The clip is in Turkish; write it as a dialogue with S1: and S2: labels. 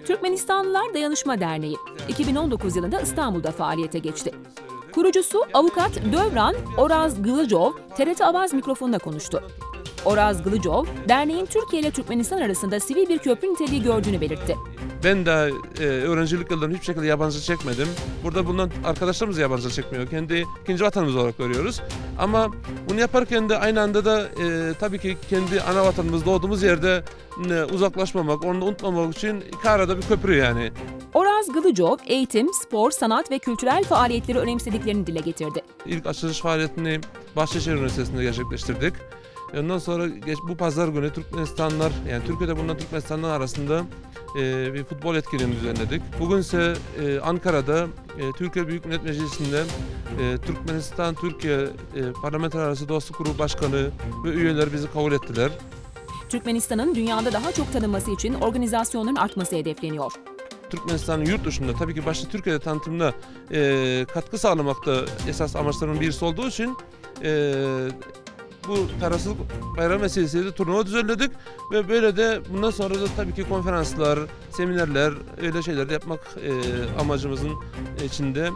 S1: Türkmenistanlılar Dayanışma Derneği 2019 yılında İstanbul'da faaliyete geçti. Kurucusu avukat Dövran Oraz Gılıcov, TRT Avaz mikrofonunda konuştu. Oraz Gılıcov, derneğin Türkiye ile Türkmenistan arasında sivil bir köprü niteliği gördüğünü belirtti.
S2: Ben de öğrencilik yıllarında hiçbir şekilde yabancı çekmedim. Burada bulunan arkadaşlarımız da yabancı çekmiyor. Kendi ikinci vatanımız olarak görüyoruz. Ama bunu yaparken de aynı anda da tabii ki kendi ana vatanımız, doğduğumuz yerde uzaklaşmamak, onu da unutmamak için iki arada bir köprü yani.
S1: Oraz Gılıcov, eğitim, spor, sanat ve kültürel faaliyetleri önemsediklerini dile getirdi.
S2: İlk açılış faaliyetini Bahçeşehir Üniversitesi'nde gerçekleştirdik. Ondan sonra bu pazar günü Türkmenistanlar, yani Türkiye'de bulunan Türkmenistanlar arasında bir futbol etkinliğini düzenledik. Bugün ise Ankara'da Türkiye Büyük Millet Meclisi'nde Türkmenistan-Türkiye Parlamenter Arası Dostluk Grubu Başkanı ve üyeler bizi kabul ettiler.
S1: Türkmenistan'ın dünyada daha çok tanınması için organizasyonların artması hedefleniyor.
S2: Türkmenistan'ın yurt dışında, tabii ki başta Türkiye'de tanıtımına katkı sağlamakta esas amaçlarının birisi olduğu için bu tarafsızlık bayram vesilesiyle turnuva düzenledik ve böyle de bundan sonra da tabii ki konferanslar, seminerler, öyle şeyler de yapmak amacımızın içinde.